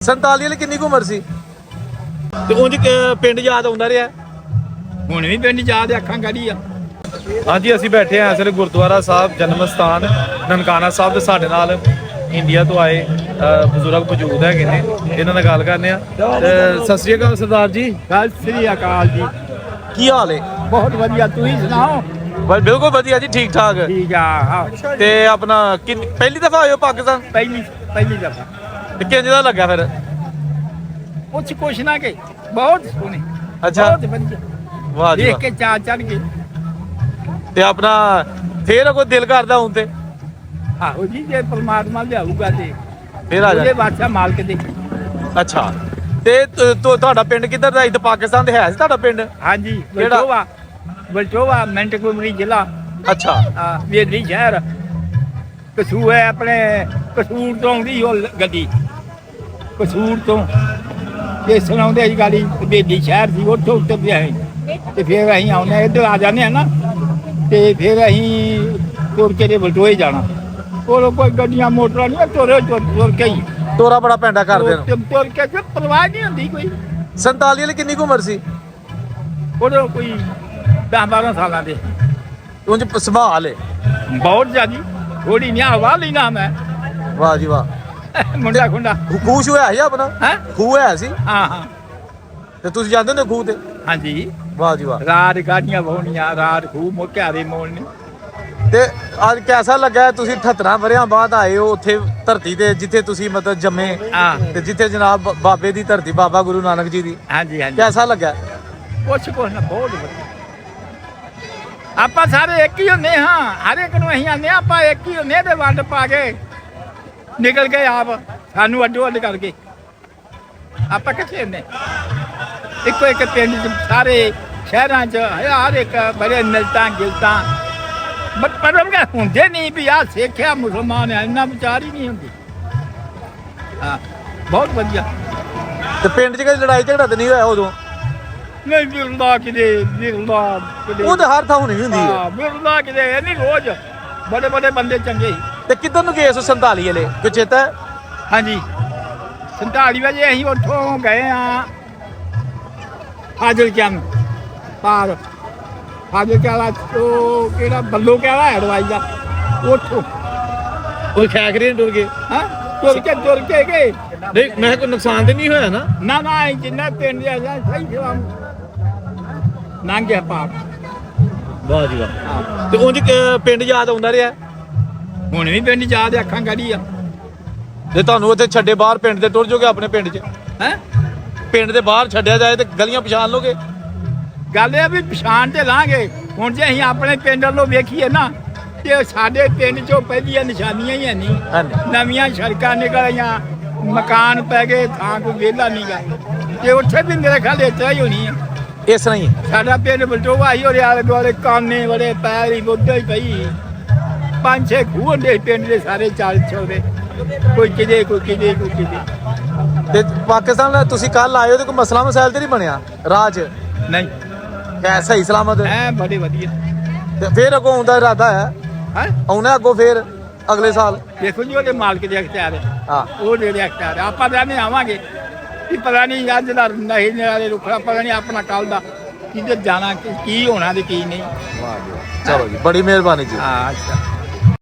47 ਵਾਲੀ ਕਿੰਨੀ ਕੁ ਉਮਰ ਸੀ ਤੇ ਉਂਝ ਪਿੰਡ ਯਾਦ ਆਉਂਦਾ ਰਿਹਾ? ਹੁਣ ਵੀ ਪਿੰਡ ਯਾਦ ਅੱਖਾਂ ਗੜੀ ਆ। ਹਾਂਜੀ, ਅਸੀਂ ਬੈਠੇ ਹਾਂ ਸਰ ਗੁਰਦੁਆਰਾ ਸਾਹਿਬ ਜਨਮ ਸਥਾਨ ਨਨਕਾਣਾ ਸਾਹਿਬ ਦੇ। ਸਾਡੇ ਨਾਲ ਇੰਡੀਆ ਤੋਂ ਆਏ ਬਜ਼ੁਰਗ ਮੌਜੂਦ ਹੈਗੇ ਨੇ, ਇਹਨਾਂ ਨਾਲ ਗੱਲ ਕਰਨੇ ਆ। ਸਤਿ ਸ੍ਰੀ ਅਕਾਲ ਸਰਦਾਰ ਜੀ। ਸਤਿ ਸ੍ਰੀ ਅਕਾਲ ਜੀ। ਕੀ ਹਾਲ ਹੈ? ਬਹੁਤ ਵਧੀਆ, ਤੁਸੀਂ ਸੁਣਾਓ? ਬਸ ਬਿਲਕੁਲ ਵਧੀਆ ਜੀ, ਠੀਕ ਠਾਕ। ਠੀਕ ਆ। ਤੇ ਆਪਣਾ ਪਹਿਲੀ ਦਫਾ ਆਏ ਹੋ ਪਾਕਿਸਤਾਨ? ਪਹਿਲੀ ਦਫਾ। ਤੇ ਕਿੰਜ ਦਾ ਲੱਗਾ ਫਿਰ? ਕੁਛ ਨਾ ਕੇ ਬਹੁਤ ਸੋਹਣੇ। ਅੱਛਾ, ਬਹੁਤ ਵਧੀਆ। ਵਾਹ ਜੀ ਦੇਖ ਵਾਹ। ਕੇ ਚਾਹ ਚੜ ਗਏ। ਤੇ ਆਪਣਾ ਫੇਰ ਕੋਈ ਦਿਲ ਕਰਦਾ ਹੁਣ ਤੇ? ਆਹੋ ਜੀ, ਜੇ ਪਰਮਾਤਮਾ ਲਿਆਊਗਾ ਤੇ ਫੇਰ ਆ ਉਹਦੇ ਜਾ। ਬਾਦਸ਼ਾਹ ਮਾਲਕ ਦੇ। ਅੱਛਾ, ਤੇ ਤੁਹਾਡਾ ਪਿੰਡ ਕਿੱਧਰ ਦਾ? ਇੱਥੇ ਪਾਕਿਸਤਾਨ ਦੇ ਹੈ ਸੀ ਤੁਹਾਡਾ ਪਿੰਡ? ਹਾਂਜੀ, ਕਿਹੜਾ? ਬਲਟੋਵਾ ਮਿੰਟ ਕੁਮਰੀ ਜ਼ਿਲ੍ਹਾ। ਅੱਛਾ, ਵੇਲੀ ਸ਼ਹਿਰ। ਕਸੂਰ ਹੈ ਆਪਣੇ ਕਸੂਰ ਤੋਂ ਆਉਂਦੀ ਉਹ ਗੱਡੀ। ਕਸੂਰ ਤੋਂ ਤੇ ਸੁਣਾਉਂਦੇ ਅਸੀਂ ਗਾੜੀ ਵੇਲੀ ਸ਼ਹਿਰ ਸੀ, ਉੱਥੋਂ ਉੱਤਰਦੇ ਅਸੀਂ ਤੇ ਫਿਰ ਅਸੀਂ ਆਉਂਦੇ ਇੱਧਰ ਆ ਜਾਂਦੇ ਹਾਂ ਨਾ, ਤੇ ਫਿਰ ਅਸੀਂ ਤੁਰ ਕੇ ਦੇ ਬਲਟੋਏ ਜਾਣਾ। ਕੋਲ ਕੋਈ ਗੱਡੀਆਂ ਮੋਟਰਾਂ ਨਹੀਂ, ਤੁਰ ਕੇ ਹੀ। ਤੋਰਾ ਬੜਾ ਪੈਂਦਾ ਕਰਦੇ ਨੂੰ। ਤੁਰ ਕੇ ਫਿਰ ਪਰਵਾਹ ਨਹੀਂ ਹੁੰਦੀ ਕੋਈ। 47 ਵਾਲੀ ਕਿੰਨੀ ਕੁ ਉਮਰ ਸੀ? ਉਦੋਂ ਕੋਈ 10-12 ਸਾਲਾਂ ਦੇ। ਉਂਝ ਸੰਭਾਲ ਹੈ ਬਹੁਤ ਜ਼ਿਆਦੀ। ਥੋੜੀ ਨਹੀਂ ਹਵਾ ਲੈਣਾ ਮੈਂ। ਵਾਹ ਜੀ ਵਾਹ। ਮੁੰਡਾ ਖੁੰਡਾ ਖੂਹ ਸ਼ੂ ਹੈ ਜੀ ਆਪਣਾ? ਹੈ। ਖੂਹ ਹੈ ਸੀ ਹਾਂ। ਤੇ ਤੁਸੀਂ ਜਾਂਦੇ ਹੁੰਦੇ ਖੂਹ ਤੇ? ਹਾਂਜੀ, ਵਾਹ ਜੀ ਵਾਹ। ਰਾਤ ਗਾਡੀਆਂ ਵਾਹੁਣੀਆਂ, ਰਾਤ ਖੂਹ ਮੁਕਿਆਰੇ ਮੋੜਨੇ। ਤੇ ਅੱਜ ਕੈਸਾ ਲੱਗਾ? ਤੁਸੀਂ 78 ਵਰਿਆਂ ਬਾਅਦ ਆਏ ਹੋ ਉੱਥੇ ਧਰਤੀ ਤੇ ਜਿੱਥੇ ਤੁਸੀਂ ਮਤਲਬ ਜੰਮੇ, ਤੇ ਜਿੱਥੇ ਜਨਾਬ ਬਾਬੇ ਦੀ ਧਰਤੀ, ਬਾਬਾ ਗੁਰੂ ਨਾਨਕ ਜੀ ਦੀ। ਹਾਂਜੀ। ਕੈਸਾ ਲੱਗਾ? ਕੁਛ ਨਾ ਬਹੁਤ ਵਧੀਆ। ਆਪਾਂ ਸਾਰੇ ਇੱਕ ਹੀ ਹੁੰਦੇ ਹਾਂ, ਹਰ ਇੱਕ ਨੂੰ ਅਸੀਂ ਆਨੇ ਆਪਾਂ ਇੱਕ ਹੀ ਹੁੰਦੇ ਤੇ ਵੰਡ ਪਾ ਕੇ ਨਿਕਲ ਗਏ ਆਪ, ਸਾਨੂੰ ਅੱਡੋ ਅੱਡ ਕਰਕੇ। ਆਪਾਂ ਕਿੱਥੇ ਹੁੰਦੇ? ਇੱਕੋ ਇੱਕ ਪਿੰਡ 'ਚ ਸਾਰੇ ਸ਼ਹਿਰਾਂ 'ਚ ਹਰ ਇੱਕ ਬੜੇ ਮਿਲਤਾਂ ਗਿਲਤਾਂ। ਪਰ ਹੁੰਦੇ ਨਹੀਂ ਵੀ ਆਹ ਸਿੱਖਿਆ ਮੁਸਲਮਾਨ ਹੈ, ਇੰਨਾ ਵਿਚਾਰ ਹੀ ਨਹੀਂ ਹੁੰਦੀ। ਹਾਂ, ਬਹੁਤ ਵਧੀਆ। ਤੇ ਪਿੰਡ 'ਚ ਕਦੇ ਲੜਾਈ ਝਗੜਾ ਤੇ ਨਹੀਂ ਹੋਇਆ ਉਦੋਂ? ਨਹੀਂ ਵਿਰਲਾ ਕਿਤੇ ਉਹ ਤਾਂ ਹਰ ਥਾਂ ਹੋਣੀ ਹੁੰਦੀ ਹੈ। ਵਿਰਲਾ ਕਿਤੇ ਇਹ ਨਹੀਂ, ਰੋਜ਼ ਬੜੇ ਬੜੇ ਬੰਦੇ ਚੰਗੇ ਸੀ। ਤੇ ਕਿੱਧਰ ਨੂੰ ਗਏ ਸੋ 47 ਵਾਲੇ, ਕੋਈ ਚੇਤਾ ਹੈ? ਹਾਂਜੀ, 47 ਵਜੇ ਅਸੀਂ ਉੱਥੋਂ ਗਏ ਆ ਫਾਜ਼ਿਲ ਚੰਦ ਪਾਰ। ਫਾਜ਼ਿਲ ਵਾਲਾ ਉਹ ਕਿਹੜਾ ਬੱਲੋ ਕਿਹੜਾ ਐਡਵਾਈਜ਼ ਦਾ, ਉੱਥੋਂ ਕੋਈ ਖੈਖਰੀ ਟੁਰ ਗਏ? ਹਾਂ, ਤੁਰ ਕੇ ਗਏ। ਨਹੀਂ, ਮੈਂ ਕੋਈ ਨੁਕਸਾਨ ਤੇ ਨਹੀਂ ਹੋਇਆ ਨਾ? ਨਾ ਜਿੰਨਾ ਪਿੰਡ ਦੇ ਸਹੀ ਸੇਵਾ ਲੰਘਿਆ ਪਾਰ। ਵਾਹ ਜੀ ਵਾਹ। ਤੇ ਉਂਝ ਪਿੰਡ ਯਾਦ ਆਉਂਦਾ ਰਿਹਾ? ਹੁਣ ਵੀ ਪਿੰਡ ਯਾਦ ਅੱਖਾਂ ਗੜੀ ਆ। ਜੇ ਤੁਹਾਨੂੰ ਉੱਥੇ ਛੱਡੇ ਬਾਹਰ ਪਿੰਡ ਦੇ ਟੁਰ ਜਾਓਗੇ ਆਪਣੇ ਪਿੰਡ 'ਚ? ਹੈ, ਪਿੰਡ ਦੇ ਬਾਹਰ ਛੱਡਿਆ ਜਾਏ ਤੇ ਗਲੀਆਂ ਪਛਾਣ ਲੋਗੇ? ਗੱਲ ਇਹ ਵੀ ਪਛਾਣ ਤੇ ਲਾਂਗੇ। ਹੁਣ ਜੇ ਅਸੀਂ ਆਪਣੇ ਪਿੰਡ ਵੱਲੋਂ ਵੇਖੀਏ ਨਾ, ਤੇ ਸਾਡੇ ਪਿੰਡ 'ਚੋਂ ਪਹਿਲੀਆਂ ਨਿਸ਼ਾਨੀਆਂ ਹੀ ਨਹੀਂ। ਨਵੀਆਂ ਸੜਕਾਂ ਨਿਕਲ ਆਈਆਂ, ਮਕਾਨ ਪੈ ਗਏ, ਥਾਂ ਕੋਈ ਵਿਹਲਾ ਨਹੀਂ ਗਾ। ਤੇ ਉੱਥੇ ਵੀ ਮੇਰੇ ਖਿਆਲ ਇਸ ਤਰ੍ਹਾਂ ਹੀ ਹੋਣੀ ਆ। ਇਸ ਤਰ੍ਹਾਂ ਹੀ ਸਾਡਾ ਪਿੰਡ ਬਲਟੋਵਾ ਹੀ ਉਹਦੇ ਆਲੇ ਦੁਆਲੇ ਕਾਨੇ ਬੜੇ, ਪੈਰ ਹੀ ਉੱਦਾਂ ਹੀ ਪਈ। 5-6 ਖੂਹ ਹੁੰਦੇ ਪਿੰਡ ਦੇ ਸਾਰੇ, 40 ਦੇ। ਕੋਈ ਕਿਤੇ ਤੇ ਪਾਕਿਸਤਾਨ ਤੁਸੀਂ ਕੱਲ ਆਏ ਹੋ ਤੇ ਕੋਈ ਮਸਲਾ ਮਸਾਇਲ ਤੇ ਨਹੀਂ ਬਣਿਆ ਰਾਹ 'ਚ? ਨਹੀਂ, ਹੈ ਸਹੀ ਸਲਾਮਤ? ਐ ਬੜੇ ਵਧੀਆ। ਤੇ ਫੇਰ ਅੱਗੋਂ ਆਉਣ ਦਾ ਇਰਾਦਾ ਹੈ? ਹੈ, ਆਉਣਾ ਅੱਗੋਂ ਫੇਰ ਅਗਲੇ ਸਾਲ? ਦੇਖੋ ਜੀ, ਉਹਦੇ ਮਾਲਕ ਦੇ ਅਖਤਿਆਰ ਹੈ। ਹਾਂ, ਉਹ ਜਿਹੜੇ ਅਖਤਿਆਰ ਹੈ। ਆਪਾਂ ਤਾਂ ਨਹੀਂ ਆਵਾਂਗੇ ਕਿ ਪਤਾ ਨਹੀਂ ਅੱਜ ਦਾ ਨਹੀਂ ਨਾਲੇ ਰੁਖੜਾ, ਪਤਾ ਨਹੀਂ ਆਪਣਾ ਕੱਲ ਦਾ ਕਿੱਧਰ ਜਾਣਾ, ਕੀ ਹੋਣਾ ਤੇ ਕੀ ਨਹੀਂ। ਚਲੋ ਜੀ, ਬੜੀ ਮਿਹਰਬਾਨੀ ਜੀ। ਅੱਛਾ।